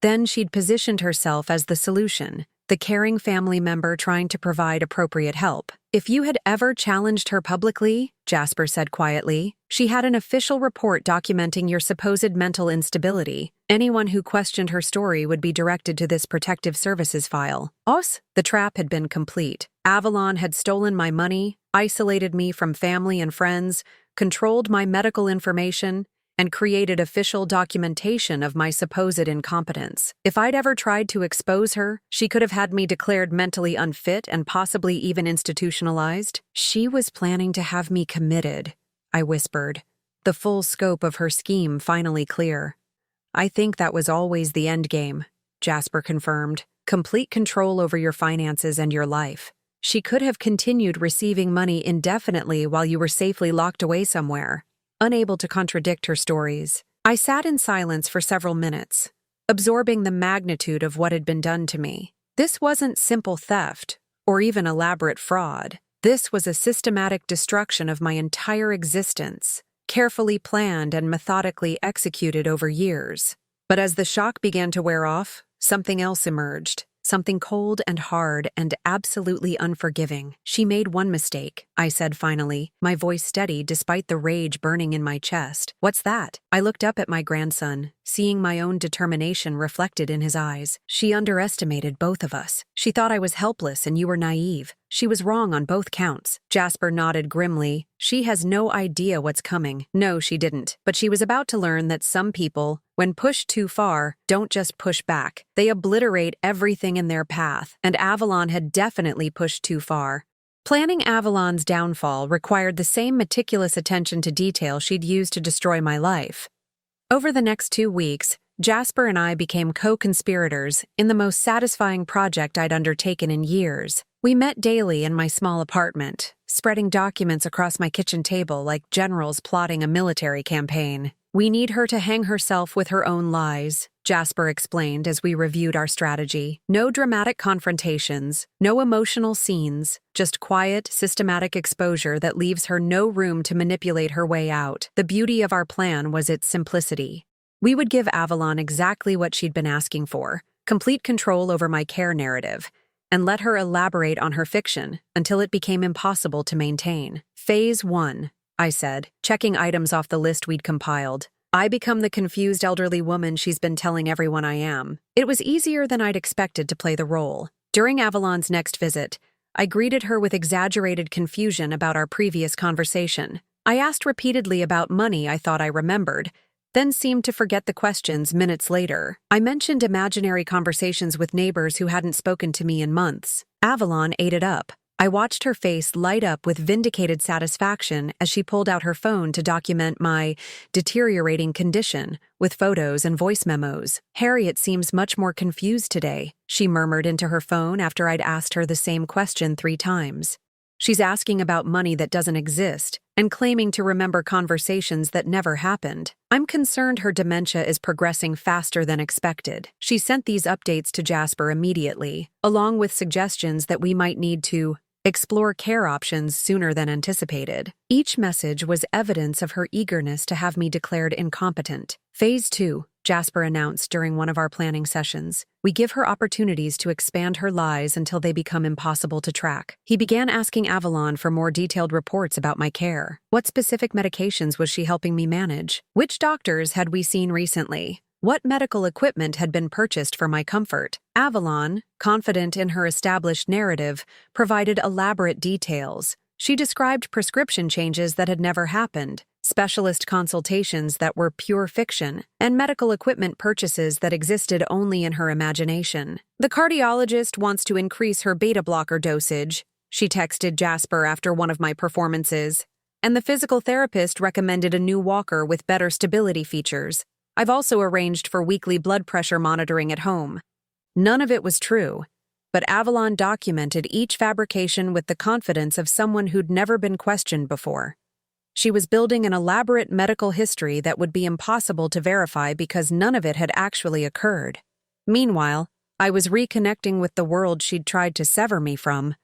Then she'd positioned herself as the solution, the caring family member trying to provide appropriate help. "If you had ever challenged her publicly," Jasper said quietly, "she had an official report documenting your supposed mental instability. Anyone who questioned her story would be directed to this Protective Services file." The trap had been complete. Avalon had stolen my money, isolated me from family and friends, controlled my medical information, and created official documentation of my supposed incompetence. If I'd ever tried to expose her, she could have had me declared mentally unfit and possibly even institutionalized. "She was planning to have me committed," I whispered, the full scope of her scheme finally clear. "I think that was always the end game," Jasper confirmed. "Complete control over your finances and your life. She could have continued receiving money indefinitely while you were safely locked away somewhere." Unable to contradict her stories, I sat in silence for several minutes, absorbing the magnitude of what had been done to me. This wasn't simple theft or even elaborate fraud. This was a systematic destruction of my entire existence, carefully planned and methodically executed over years. But as the shock began to wear off, something else emerged. Something cold and hard and absolutely unforgiving. "She made one mistake," I said finally, my voice steady despite the rage burning in my chest. "What's that?" I looked up at my grandson, seeing my own determination reflected in his eyes. "She underestimated both of us. She thought I was helpless and you were naive. She was wrong on both counts." Jasper nodded grimly. "She has no idea what's coming." "No, she didn't. But she was about to learn that some people, when pushed too far, don't just push back. They obliterate everything in their path, and Avalon had definitely pushed too far. Planning Avalon's downfall required the same meticulous attention to detail she'd used to destroy my life. Over the next 2 weeks, Jasper and I became co-conspirators in the most satisfying project I'd undertaken in years. We met daily in my small apartment, spreading documents across my kitchen table like generals plotting a military campaign. "We need her to hang herself with her own lies," Jasper explained as we reviewed our strategy. "No dramatic confrontations, no emotional scenes, just quiet, systematic exposure that leaves her no room to manipulate her way out. The beauty of our plan was its simplicity. We would give Avalon exactly what she'd been asking for, complete control over my care narrative, and let her elaborate on her fiction until it became impossible to maintain. Phase 1, I said, checking items off the list we'd compiled. I become the confused elderly woman she's been telling everyone I am. It was easier than I'd expected to play the role. During Avalon's next visit, I greeted her with exaggerated confusion about our previous conversation. I asked repeatedly about money I thought I remembered, then seemed to forget the questions minutes later. I mentioned imaginary conversations with neighbors who hadn't spoken to me in months. Avalon ate it up. I watched her face light up with vindicated satisfaction as she pulled out her phone to document my deteriorating condition with photos and voice memos. Harriet seems much more confused today, she murmured into her phone after I'd asked her the same question 3 times. She's asking about money that doesn't exist and claiming to remember conversations that never happened. I'm concerned her dementia is progressing faster than expected. She sent these updates to Jasper immediately, along with suggestions that we might need to explore care options sooner than anticipated. Each message was evidence of her eagerness to have me declared incompetent. Phase 2, Jasper announced during one of our planning sessions. We give her opportunities to expand her lies until they become impossible to track. He began asking Avalon for more detailed reports about my care. What specific medications was she helping me manage? Which doctors had we seen recently? What medical equipment had been purchased for my comfort? Avalon, confident in her established narrative, provided elaborate details. She described prescription changes that had never happened, specialist consultations that were pure fiction, and medical equipment purchases that existed only in her imagination. The cardiologist wants to increase her beta blocker dosage, she texted Jasper after one of my performances, and the physical therapist recommended a new walker with better stability features. I've also arranged for weekly blood pressure monitoring at home. None of it was true, but Avalon documented each fabrication with the confidence of someone who'd never been questioned before. She was building an elaborate medical history that would be impossible to verify because none of it had actually occurred. Meanwhile, I was reconnecting with the world she'd tried to sever me from.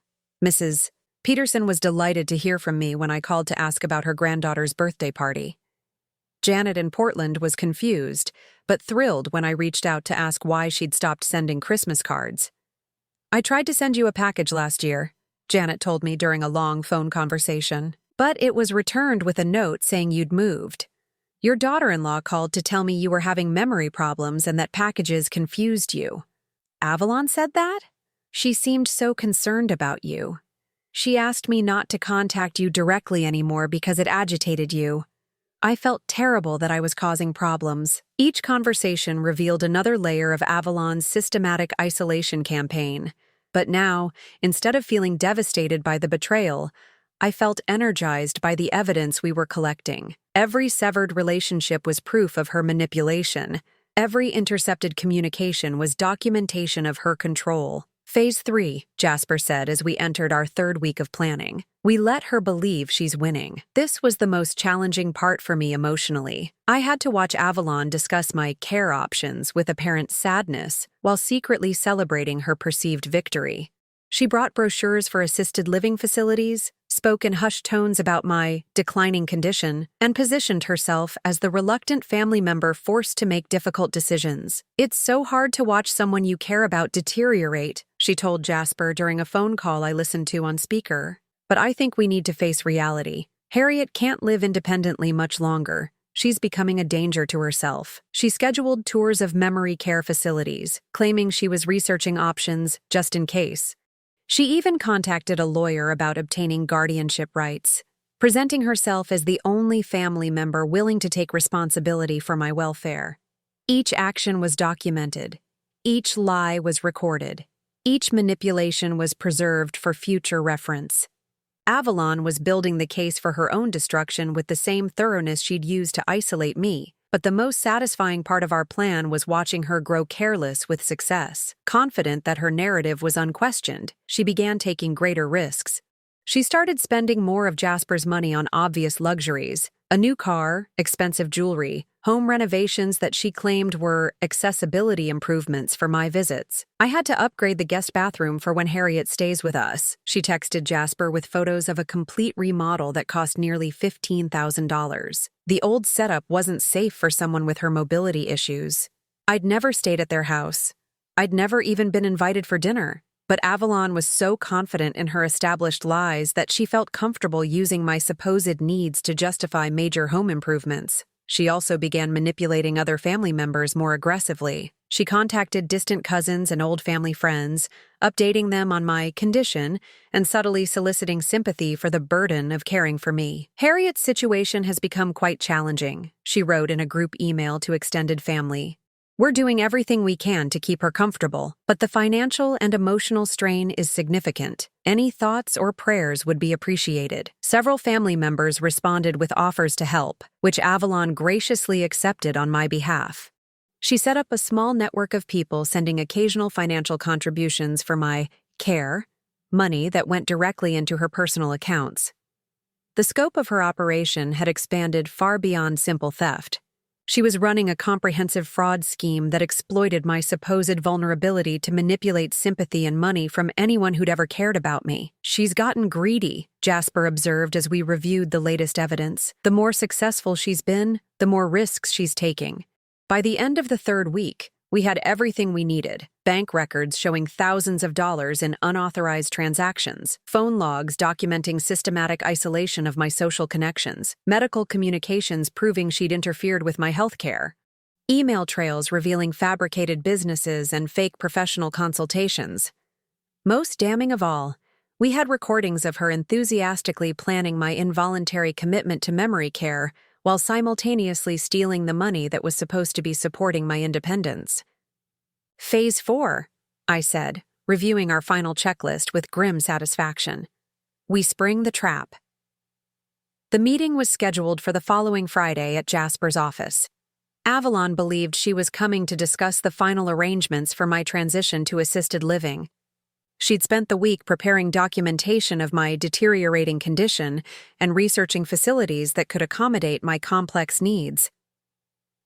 Mrs. Peterson was delighted to hear from me when I called to ask about her granddaughter's birthday party. Janet in Portland was confused, but thrilled when I reached out to ask why she'd stopped sending Christmas cards. I tried to send you a package last year, Janet told me during a long phone conversation, but it was returned with a note saying you'd moved. Your daughter-in-law called to tell me you were having memory problems and that packages confused you. Avalon said that? She seemed so concerned about you. She asked me not to contact you directly anymore because it agitated you. I felt terrible that I was causing problems. Each conversation revealed another layer of Avalon's systematic isolation campaign. But now, instead of feeling devastated by the betrayal, I felt energized by the evidence we were collecting. Every severed relationship was proof of her manipulation. Every intercepted communication was documentation of her control. Phase 3, Jasper said as we entered our 3rd week of planning. We let her believe she's winning. This was the most challenging part for me emotionally. I had to watch Avalon discuss my care options with apparent sadness while secretly celebrating her perceived victory. She brought brochures for assisted living facilities, spoke in hushed tones about my declining condition, and positioned herself as the reluctant family member forced to make difficult decisions. It's so hard to watch someone you care about deteriorate, she told Jasper during a phone call I listened to on speaker. But I think we need to face reality. Harriet can't live independently much longer. She's becoming a danger to herself. She scheduled tours of memory care facilities, claiming she was researching options just in case. She even contacted a lawyer about obtaining guardianship rights, presenting herself as the only family member willing to take responsibility for my welfare. Each action was documented. Each lie was recorded. Each manipulation was preserved for future reference. Avalon was building the case for her own destruction with the same thoroughness she'd used to isolate me. But the most satisfying part of our plan was watching her grow careless with success. Confident that her narrative was unquestioned, she began taking greater risks. She started spending more of Jasper's money on obvious luxuries, a new car, expensive jewelry, home renovations that she claimed were accessibility improvements for my visits. I had to upgrade the guest bathroom for when Harriet stays with us. She texted Jasper with photos of a complete remodel that cost nearly $15,000. The old setup wasn't safe for someone with her mobility issues. I'd never stayed at their house. I'd never even been invited for dinner. But Avalon was so confident in her established lies that she felt comfortable using my supposed needs to justify major home improvements. She also began manipulating other family members more aggressively. She contacted distant cousins and old family friends, updating them on my condition and subtly soliciting sympathy for the burden of caring for me. Harriet's situation has become quite challenging, she wrote in a group email to extended family. We're doing everything we can to keep her comfortable, but the financial and emotional strain is significant. Any thoughts or prayers would be appreciated. Several family members responded with offers to help, which Avalon graciously accepted on my behalf. She set up a small network of people sending occasional financial contributions for my care, money that went directly into her personal accounts. The scope of her operation had expanded far beyond simple theft. She was running a comprehensive fraud scheme that exploited my supposed vulnerability to manipulate sympathy and money from anyone who'd ever cared about me. She's gotten greedy, Jasper observed as we reviewed the latest evidence. The more successful she's been, the more risks she's taking. By the end of the third week, we had everything we needed: bank records showing thousands of dollars in unauthorized transactions, phone logs documenting systematic isolation of my social connections, medical communications proving she'd interfered with my health care, email trails revealing fabricated businesses and fake professional consultations. Most damning of all, we had recordings of her enthusiastically planning my involuntary commitment to memory care while simultaneously stealing the money that was supposed to be supporting my independence. Phase 4, I said, reviewing our final checklist with grim satisfaction. We spring the trap. The meeting was scheduled for the following Friday at Jasper's office. Avalon believed she was coming to discuss the final arrangements for my transition to assisted living. She'd spent the week preparing documentation of my deteriorating condition and researching facilities that could accommodate my complex needs.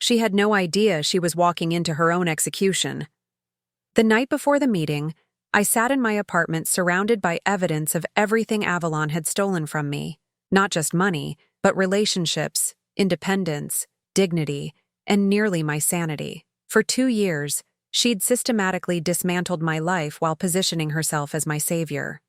She had no idea she was walking into her own execution. The night before the meeting, I sat in my apartment surrounded by evidence of everything Avalon had stolen from me. Not just money, but relationships, independence, dignity, and nearly my sanity. For 2 years, she'd systematically dismantled my life while positioning herself as my savior.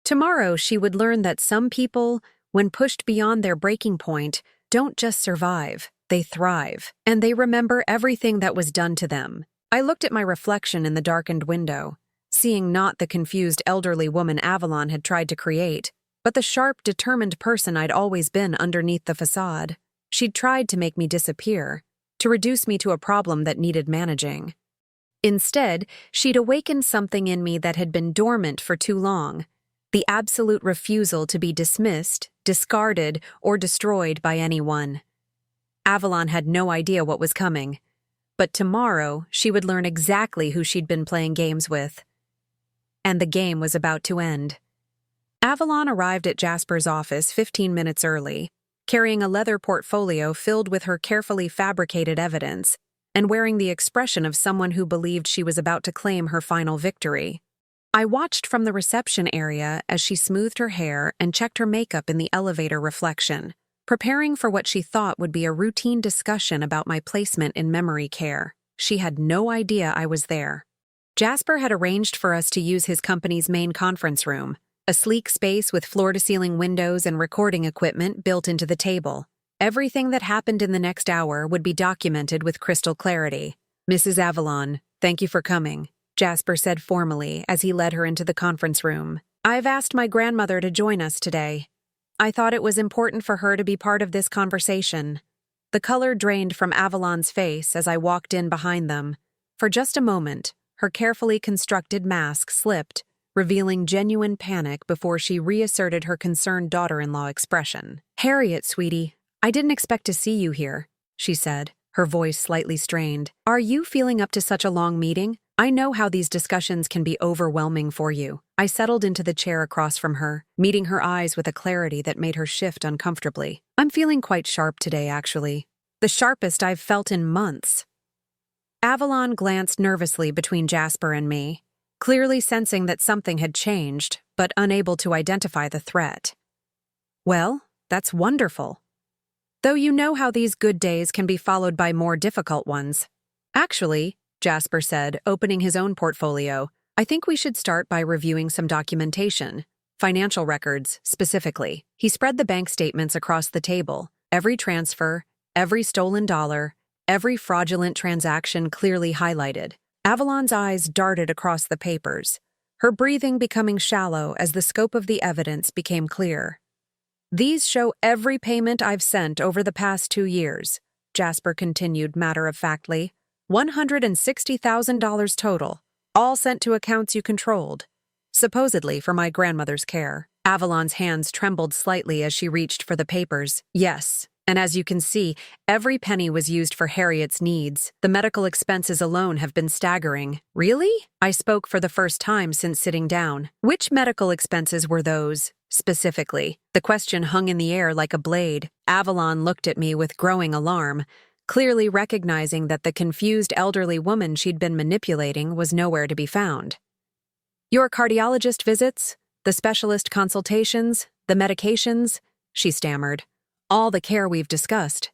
Tomorrow, she would learn that some people, when pushed beyond their breaking point, don't just survive, they thrive, and they remember everything that was done to them. I looked at my reflection in the darkened window, seeing not the confused elderly woman Avalon had tried to create, but the sharp, determined person I'd always been underneath the facade. She'd tried to make me disappear, to reduce me to a problem that needed managing. Instead, she'd awakened something in me that had been dormant for too long: the absolute refusal to be dismissed, discarded, or destroyed by anyone. Avalon had no idea what was coming, but tomorrow she would learn exactly who she'd been playing games with. And the game was about to end. Avalon arrived at Jasper's office 15 minutes early, carrying a leather portfolio filled with her carefully fabricated evidence, and wearing the expression of someone who believed she was about to claim her final victory. I watched from the reception area as she smoothed her hair and checked her makeup in the elevator reflection, preparing for what she thought would be a routine discussion about my placement in memory care. She had no idea I was there. Jasper had arranged for us to use his company's main conference room, a sleek space with floor-to-ceiling windows and recording equipment built into the table. Everything that happened in the next hour would be documented with crystal clarity. "Mrs. Avalon, thank you for coming," Jasper said formally as he led her into the conference room. "I've asked my grandmother to join us today. I thought it was important for her to be part of this conversation." The color drained from Avalon's face as I walked in behind them. For just a moment, her carefully constructed mask slipped, revealing genuine panic before she reasserted her concerned daughter-in-law expression. "Harriet, sweetie, I didn't expect to see you here," she said, her voice slightly strained. "Are you feeling up to such a long meeting? I know how these discussions can be overwhelming for you." I settled into the chair across from her, meeting her eyes with a clarity that made her shift uncomfortably. "I'm feeling quite sharp today, actually. The sharpest I've felt in months." Avalon glanced nervously between Jasper and me, clearly sensing that something had changed, but unable to identify the threat. "Well, that's wonderful. Though you know how these good days can be followed by more difficult ones." "Actually," Jasper said, opening his own portfolio, "I think we should start by reviewing some documentation, financial records, specifically." He spread the bank statements across the table, every transfer, every stolen dollar, every fraudulent transaction clearly highlighted. Avalon's eyes darted across the papers, her breathing becoming shallow as the scope of the evidence became clear. "These show every payment I've sent over the past 2 years," Jasper continued matter-of-factly. $160,000 total, all sent to accounts you controlled, supposedly for my grandmother's care. Avalon's hands trembled slightly as she reached for the papers. "Yes, and as you can see, every penny was used for Harriet's needs. The medical expenses alone have been staggering." "Really?" I spoke for the first time since sitting down. "Which medical expenses were those, specifically?" The question hung in the air like a blade. Avalon looked at me with growing alarm, clearly recognizing that the confused elderly woman she'd been manipulating was nowhere to be found. "Your cardiologist visits, the specialist consultations, the medications," she stammered. "All the care we've discussed."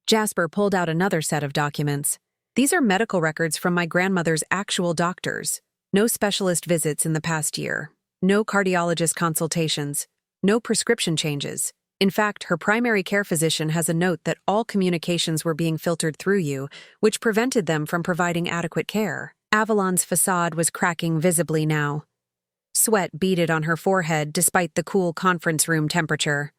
Jasper pulled out another set of documents. "These are medical records from my grandmother's actual doctors. No specialist visits in the past year. No cardiologist consultations. No prescription changes. In fact, her primary care physician has a note that all communications were being filtered through you, which prevented them from providing adequate care." Avalon's facade was cracking visibly now. Sweat beaded on her forehead despite the cool conference room temperature.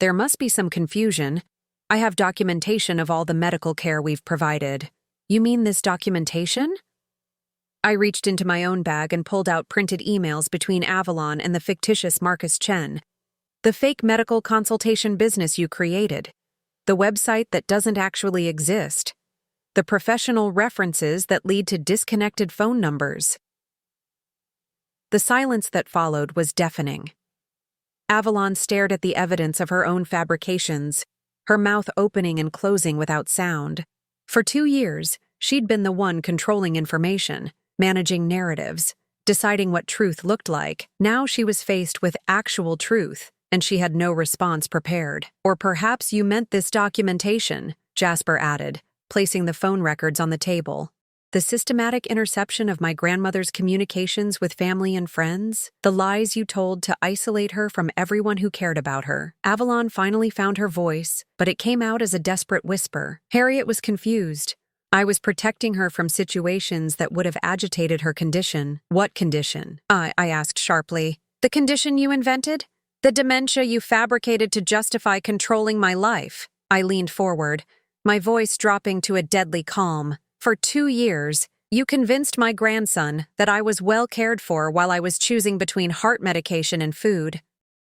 "There must be some confusion. I have documentation of all the medical care we've provided." "You mean this documentation?" I reached into my own bag and pulled out printed emails between Avalon and the fictitious Marcus Chen. "The fake medical consultation business you created. The website that doesn't actually exist. The professional references that lead to disconnected phone numbers." The silence that followed was deafening. Avalon stared at the evidence of her own fabrications, her mouth opening and closing without sound. For 2 years, she'd been the one controlling information, managing narratives, deciding what truth looked like. Now she was faced with actual truth, and she had no response prepared. "Or perhaps you meant this documentation," Jasper added, placing the phone records on the table. "The systematic interception of my grandmother's communications with family and friends, the lies you told to isolate her from everyone who cared about her." Avalon finally found her voice, but it came out as a desperate whisper. Harriet was confused. "I was protecting her from situations that would have agitated her condition." "What condition?" I asked sharply. "The condition you invented? The dementia you fabricated to justify controlling my life." I leaned forward, my voice dropping to a deadly calm. "For 2 years, you convinced my grandson that I was well cared for while I was choosing between heart medication and food.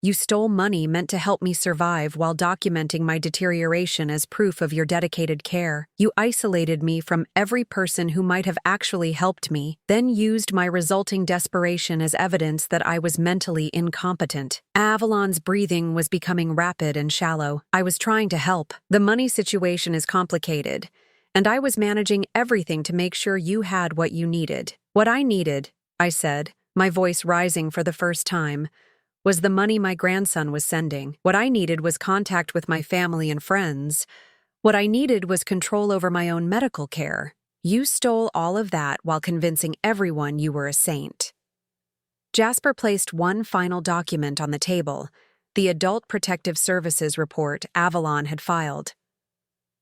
You stole money meant to help me survive while documenting my deterioration as proof of your dedicated care. You isolated me from every person who might have actually helped me, then used my resulting desperation as evidence that I was mentally incompetent." Avalon's breathing was becoming rapid and shallow. "I was trying to help. The money situation is complicated, and I was managing everything to make sure you had what you needed." "What I needed," I said, my voice rising for the first time, "was the money my grandson was sending. What I needed was contact with my family and friends. What I needed was control over my own medical care. You stole all of that while convincing everyone you were a saint." Jasper placed one final document on the table, the Adult Protective Services report Avalon had filed.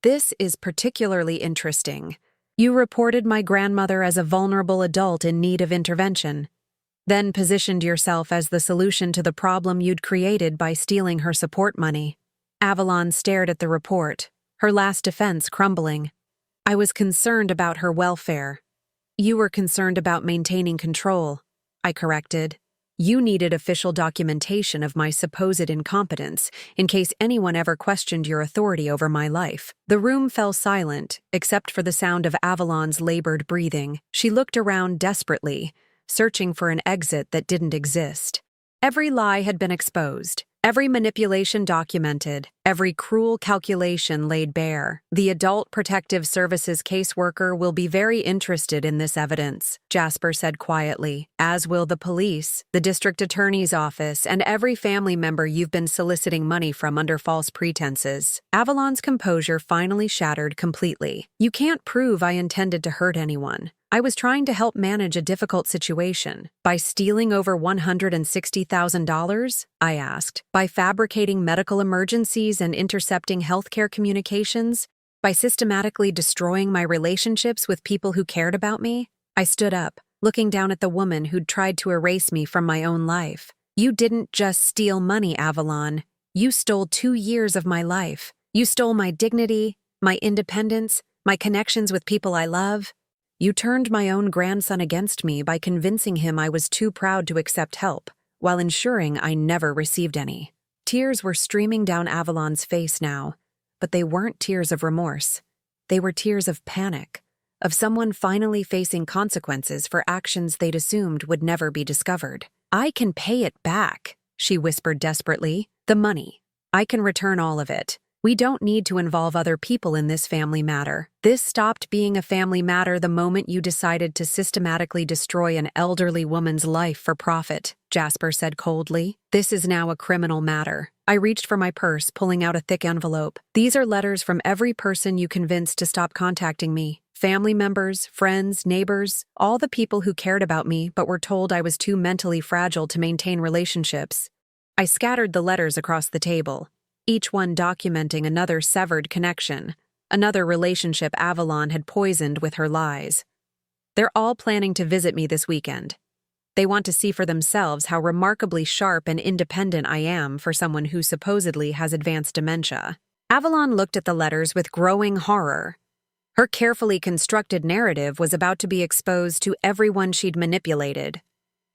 "This is particularly interesting. You reported my grandmother as a vulnerable adult in need of intervention, then positioned yourself as the solution to the problem you'd created by stealing her support money." Avalon stared at the report, her last defense crumbling. "I was concerned about her welfare. You were concerned about maintaining control," I corrected. "You needed official documentation of my supposed incompetence in case anyone ever questioned your authority over my life." The room fell silent, except for the sound of Avalon's labored breathing. She looked around desperately, searching for an exit that didn't exist. Every lie had been exposed, every manipulation documented, every cruel calculation laid bare. "The Adult Protective Services caseworker will be very interested in this evidence," Jasper said quietly, "as will the police, the district attorney's office, and every family member you've been soliciting money from under false pretenses." Avalon's composure finally shattered completely. "You can't prove I intended to hurt anyone. I was trying to help manage a difficult situation. By stealing over $160,000? I asked. By fabricating medical emergencies and intercepting healthcare communications? By systematically destroying my relationships with people who cared about me? I stood up, looking down at the woman who'd tried to erase me from my own life. You didn't just steal money, Avalon. You stole 2 years of my life. You stole my dignity, my independence, my connections with people I love. You turned my own grandson against me by convincing him I was too proud to accept help, while ensuring I never received any. Tears were streaming down Avalon's face now, but they weren't tears of remorse. They were tears of panic, of someone finally facing consequences for actions they'd assumed would never be discovered. I can pay it back, she whispered desperately. The money. I can return all of it. We don't need to involve other people in this family matter. This stopped being a family matter the moment you decided to systematically destroy an elderly woman's life for profit, Jasper said coldly. This is now a criminal matter. I reached for my purse, pulling out a thick envelope. These are letters from every person you convinced to stop contacting me. Family members, friends, neighbors, all the people who cared about me but were told I was too mentally fragile to maintain relationships. I scattered the letters across the table, each one documenting another severed connection, another relationship Avalon had poisoned with her lies. They're all planning to visit me this weekend. They want to see for themselves how remarkably sharp and independent I am for someone who supposedly has advanced dementia. Avalon looked at the letters with growing horror. Her carefully constructed narrative was about to be exposed to everyone she'd manipulated.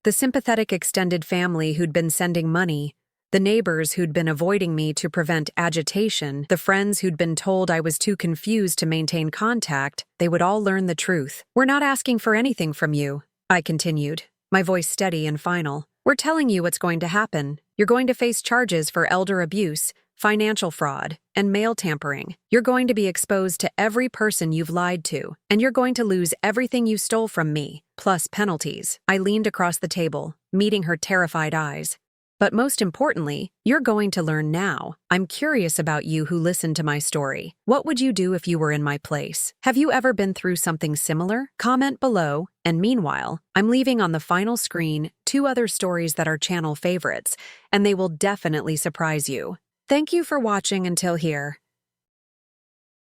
The sympathetic extended family who'd been sending money, the neighbors who'd been avoiding me to prevent agitation, the friends who'd been told I was too confused to maintain contact, they would all learn the truth. We're not asking for anything from you, I continued, my voice steady and final. We're telling you what's going to happen. You're going to face charges for elder abuse, financial fraud, and mail tampering. You're going to be exposed to every person you've lied to, and you're going to lose everything you stole from me, plus penalties. I leaned across the table, meeting her terrified eyes. But most importantly, you're going to learn now. I'm curious about you who listened to my story. What would you do if you were in my place? Have you ever been through something similar? Comment below, and meanwhile, I'm leaving on the final screen 2 other stories that are channel favorites, and they will definitely surprise you. Thank you for watching until here.